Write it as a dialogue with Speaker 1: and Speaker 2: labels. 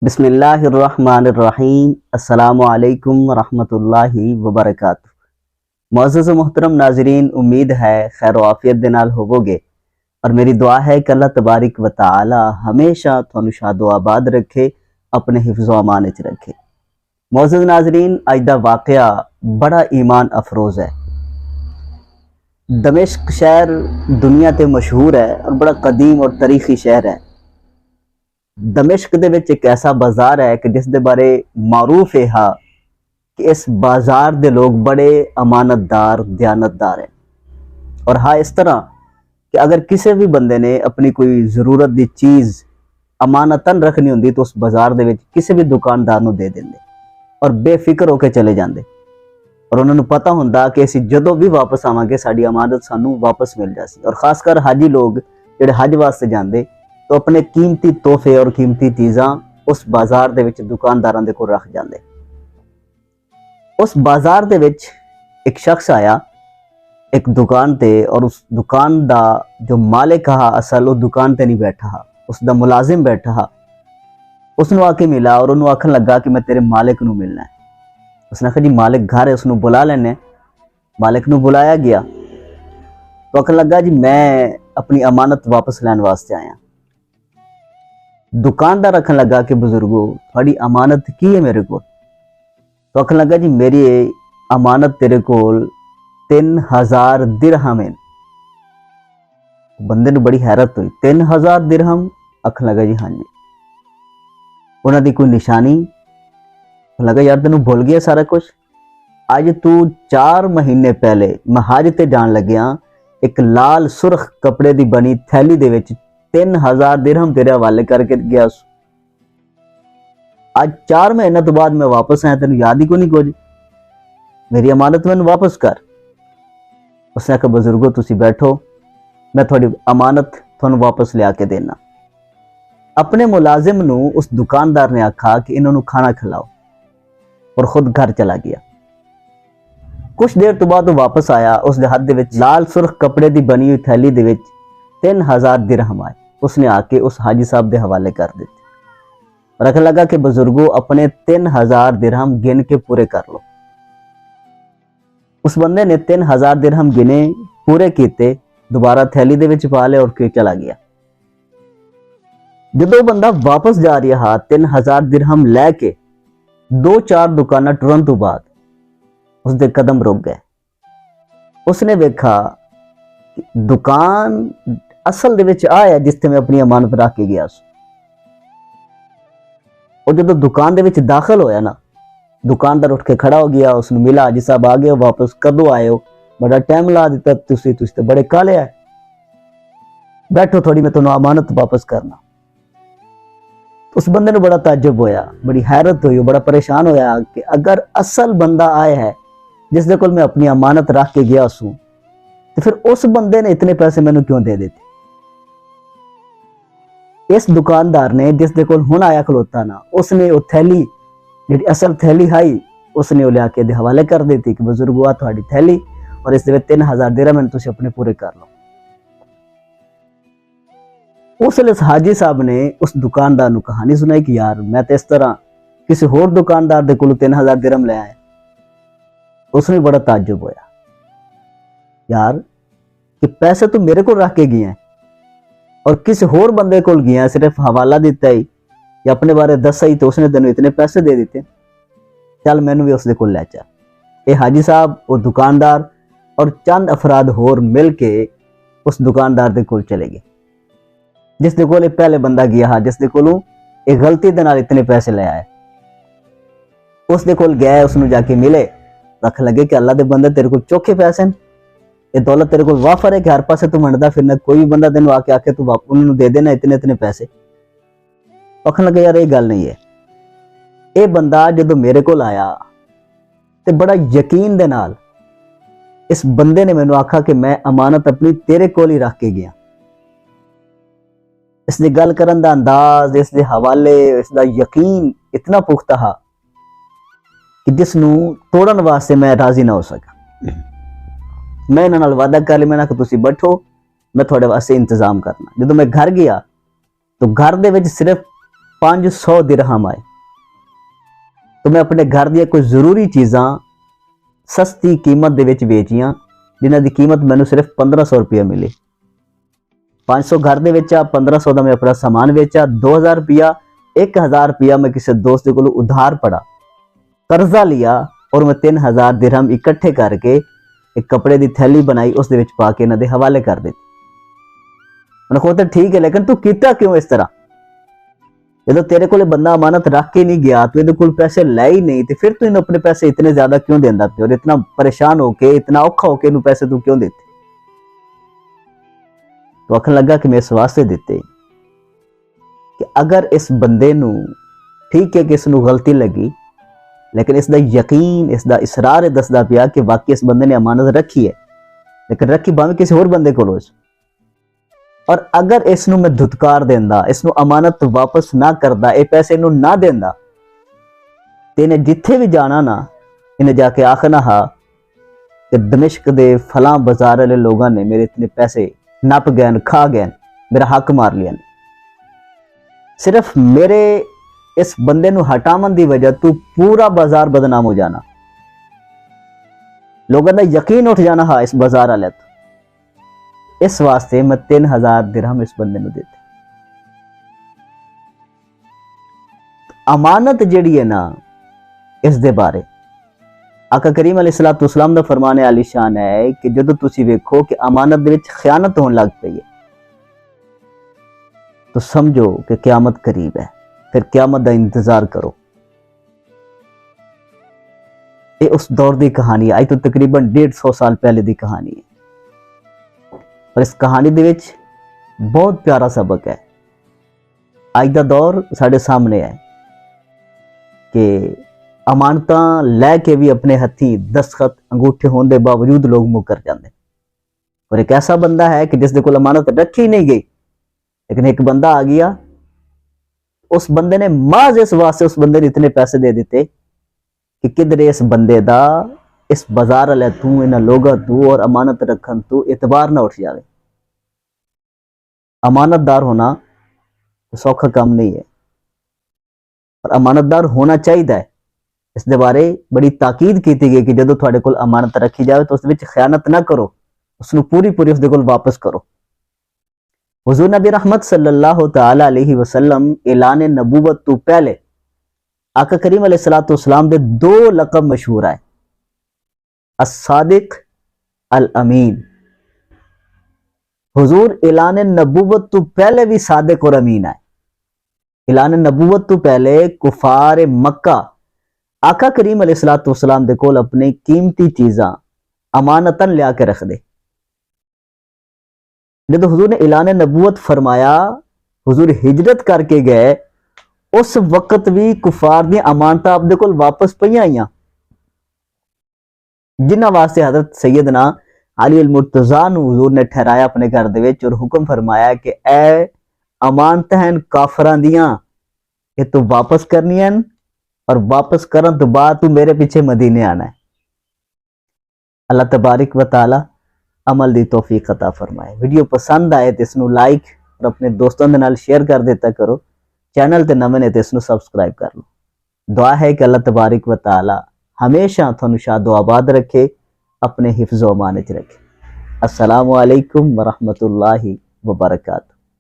Speaker 1: बिस्मिल्लाहिर्रहमानिर्रहीम अस्सलामुअलैकुम वरहमतुल्लाहि वबरकातुहू। मुअज़्ज़ज़ मोहतरम नाज़रीन, उम्मीद है खैर आफियत दे नाल होवोगे और मेरी दुआ है कि अल्लाह तबारिक व तआला हमेशा तुहानू शादो आबाद रखे, अपने हिफ्ज़ो अमान विच रखे। मुअज़्ज़ज़ नाज़रीन, अज दा वाक़या बड़ा ईमान अफरोज़ है। दमिश्क शहर दुनिया ते मशहूर है और बड़ा कदीम और तारीखी शहर है। दमिश्क दे विच एक ऐसा बाजार है कि जिस दे बारे मारूफ है कि इस बाजार दे लोग बड़े अमानतदार दयानतदार हैं। और हाँ, इस तरह कि अगर किसी भी बंदे ने अपनी कोई ज़रूरत की चीज़ अमानतन रखनी होंदी तो उस बाजार दे विच किसी भी दुकानदार नूं दे देंदे और बेफिक्र होकर चले जाते। और उन्होंने पता होंदा कि असीं जदों भी वापस आवांगे साडी अमानत सानूं वापस मिल जासी। और खासकर हाजी लोग जिहड़े हज वास्ते जाते तो अपने कीमती तोहफे और कीमती चीज़ां उस बाजार दे विच दुकानदारां दे कोल रख जाते। उस बाजार दे विच एक शख्स आया एक दुकान ते, और उस दुकान दा जो मालिक हा असल वो दुकान ते नहीं बैठा हा, उसका मुलाजिम बैठा हा। उसनूं आके मिला और उन्होंने आखन लगा कि मैं तेरे मालिक नूं मिलना है। उसने आखा जी मालिक घर है, उसनूं बुला लैने। मालिक नूं बुलाया गया तो आखन लगा जी मैं अपनी अमानत वापस लैन वास्ते आया। दुकानदार आखन लगा कि बुजुर्गो थोड़ी अमानत की है मेरे को? तो आखन लगा जी मेरी अमानत तेरे को 3000 दिरहम है। बंदे ने बड़ी हैरत हुई, 3000 दिरहम? आखन लगा जी हाँ जी। उन्होंने कोई निशानी? लगा यार तेन भुल गया सारा कुछ। अज तू 4 महीने पहले मैं हज ते जान लग्या एक लाल सुरख कपड़े की बनी थैली दे विच 3000 दिरहम तेरे हवाले करके गया। आज 4 महीने तो बाद मैं वापस आया, तेन याद ही को नहीं कुछ। मेरी अमानत मैनू वापस कर। उसने आखा बुजुर्गो तुसी बैठो, मैं थोड़ी अमानत तुहानू वापस लिया के देना। अपने मुलाजिम नू उस दुकानदार ने आखा कि इन्होंने खाना खिलाओ और खुद घर चला गया। कुछ देर तो बाद वो वापस आया, उस हाथ दे विच लाल सुरख कपड़े की बनी हुई थैली दे विच 3000 दिरहम आए। उसने आके उस हाजी साहब के हवाले कर दिते और आखन लगा कि बुजुर्गो अपने 3000 दिरहम गिन के पूरे कर लो। उस बंदे ने 3000 दिरहम गिने, पूरे किए, दोबारा थैली दे विच पा ले और के चला गया। जो बंदा वापस जा रहा 3000 दिरहम लैके 2-4 दुकाना टुरन तो बाद उसके कदम रुक गए। उसने वेखा दुकान असल दे विच आ है जिसते मैं अपनी अमानत रख के गया। और जो दुकान दे विच दाखिल होया ना, दुकानदार उठ के खड़ा हो गया, उसने मिला हाजी साहब आ गए वापस, कदों आए हो? बड़ा टाइम ला दिता तुसी तो बड़े काले आए, बैठो थोड़ी मैं तुहानू अमानत वापस करना। उस बंदे ने बड़ा ताज्जुब होया, बड़ी हैरत हुई, बड़ा परेशान होया कि अगर असल बंदा आया है जिसदे कोल मैं अपनी अमानत रख के गया सूं तो फिर उस बंदे ने इतने पैसे मैनू क्यों दे देते? इस दुकानदार ने जिसदे कोल हुण आया खलोता ना, उसने वो थैली जी असल थैली हाई उसने वो लिया के हवाले कर दी थी कि बुजुर्गो आ तुहाडी थैली और इस 3000 दिरहम तुसीं अपने पूरे कर लो। उस हाजी साहब ने उस दुकानदार को कहानी सुनाई कि यार मैं तो इस तरह किसी होर दुकानदार दे कोलों 3000 दिरहम ले आया। उसने बड़ा ताज्जुब होया यार कि पैसे तो मेरे को रख के गए हैं और किसी होर बंदे को गया, सिर्फ हवाला दिता ही या अपने बारे दसा ही तो उसने तेन इतने पैसे दे दिते। चल मैनू भी उसके कोल लै चल। ये हाजी साहब वो दुकानदार और चंद अफराद होर मिल के उस दुकानदार के कोल चले गए जिसके कोल पहले बंदा गया हा, जिसके कोलों एक गलती दे नाल इतने पैसे ले आए। उसके कोल गए, उसनू जाके मिले, रख लगे कि अल्लाह दे बंदे तेरे को चोखे पैसे हैं, ये दौलत तेरे को वाफर है कि हर पासे तू मंडदा फिरना, कोई भी बंदा तेन आके आके तू उन्होंने दे देना इतने इतने पैसे। आखन लगे यार ये गल नहीं है। ये बंदा जो मेरे को आया तो बड़ा यकीन दे नाल इस बंदे ने मैनू आखा कि मैं अमानत अपनी तेरे कोल ही रख के गया। इसकी गल करन दा अंदाज, इसके हवाले, इसका यकीन इतना पुख्ता हा कि जिसनू तोड़न वास्ते मैं राजी ना हो सका। मैं इन्हां नाल वादा कर लिया, मैं कि तुसीं बैठो, मैं थोड़े वास्ते इंतजाम करना। जो मैं घर गया तो घर दे विच सिर्फ 500 दिरहम आए तो मैं अपने घर दी कोई जरूरी चीज़ां सस्ती कीमत दे विच बेचियां जिन्हां दी कीमत मैनू सिर्फ 1500 रुपया मिली। 500 घर दे विच 1500 का मैं अपना सामान बेचा, 2000 रुपया 1000 रुपया मैं किसी दोस्त को उधार पड़ा, कर्जा लिया और मैं 3000 दिरहम इकट्ठे करके एक कपड़े की थैली बनाई, उस दे विच पा के इन्हां दे हवाले कर दी। मैंने कहा तो ठीक है, लेकिन तू कीता क्यों इस तरह? जो तेरे को बंदा अमानत रख के नहीं गया, तू इहदे कोल पैसे लै ही नहीं, तो फिर तू इन्हें अपने पैसे इतने ज्यादा क्यों देंदा पे और इतना परेशान होके इतना औखा होके इन्हू पैसे तू क्यों देते? तो आखन लगा कि मैं इस वास्ते दिते कि अगर इस बंदे नू ठीक है कि इसनू गलती लगी, लेकिन इसका यकीन इसका इसरार दसदा पिया कि वाकई इस बंदे ने अमानत रखी है, लेकिन रखी भावें किसी होर बंदे कोलों। और अगर इसनू मैं धुतकार देंदा, इसनू अमानत वापस ना करदा, ये पैसे इनू ना देंदा, ते इन्हें जिथे भी जाना ना, इन्हें जाके आखना हा कि दमिश्क दे फलां बाजार वाले लोगों ने मेरे इतने पैसे नप गए, खा गए, मेरा हक मार लिया। सिर्फ मेरे इस बंदे नू हटावन दी वजह तू पूरा बाजार बदनाम हो जाना, लोगों का यकीन उठ जाना हा इस बाजार वाले तो। इस वास्ते मैं 3000 दिरहम इस बंदे नू देते। अमानत जिहड़ी है ना, इस दे बारे आका करीम अलैहिस्सलाम दा फरमान आलीशान है कि जदों तुसी वेखो कि अमानत दे विच खयानत होने लग पई है, तो समझो कि क़यामत करीब है, फिर क़यामत दा इंतजार करो। ये उस दौर की कहानी है, आज तो तकरीबन 150 साल पहले की कहानी है। और इस कहानी दे विच बहुत प्यारा सबक है। आज का दौर साढ़े सामने है कि अमानतां लैके भी अपने हथी दस्तखत अंगूठे होने के बावजूद लोग मुकर जाते। और एक ऐसा बंदा है कि जिसके कोल अमानत रखी नहीं गई, लेकिन एक बंदा आ गया, उस बंदे ने माज इस वास्ते उस बंदे ने इतने पैसे दे दिते कि किधरे इस बंदे दा इस बाजार वाले तू, इन्हां लोगां तू और अमानत रखन तू एतबार ना उठ जाए। अमानतदार होना सौखा काम नहीं है, और अमानतदार होना चाहिए। इस दे बारे बड़ी ताकीद की गई कि जदों तुहाडे कोल अमानत रखी जाए तो उस विच खयानत ना करो, उसनू पूरी पूरी उस दे कोल वापस करो। हुजूर नबी रहमत सल्लल्लाहु तआला अलैहि वसल्लम ऐलान नबूवत तो पहले आका करीम अलैहिस्सलातु वस्सलाम दे 2 लक़ब मशहूर है, अस-सादिक अल अमीन। हुजूर ऐलान नबूवत तो पहले भी सादिक और अमीन है। ऐलान नबूवत तो पहले कुफार मक्का आका करीम अलैहिस्सलातु वस्सलाम दे कोल अपने कीमती चीज़ां अमानतन लिया के रख दे। जब हुजूर ने ऐलान नबूवत फरमाया, हुजूर हिजरत करके गए, उस वक्त भी कुफार दी अमानतां आपदे कोल वापस पईयां आईयां, जिन्हां वास्ते हजरत सैयदना अली अल मुर्तज़ा नूं हुजूर ने ठहराया अपने घर दे विच और हुक्म फरमाया कि ए अमानतां हैं काफरां दियां, ये तू वापस करनियां और वापस करन तो बाद तू मेरे पीछे मदीने आना है। अल्लाह तबारक व तआला अमल दी तौफीक अता फरमाए। वीडियो पसंद आए तो इसनू लाइक और अपने दोस्तों के नाल शेयर कर देता करो। चैनल ते नवे ने तो इसनू सबसक्राइब कर लो। दुआ है कि अल्लाह तबारक व तआला हमेशा तुहानू शादो आबाद रखे, अपने हिफ्ज़ो अमान च रखे। अस्सलामु अलैकुम व रहमतुल्लाहि व बरकातहू।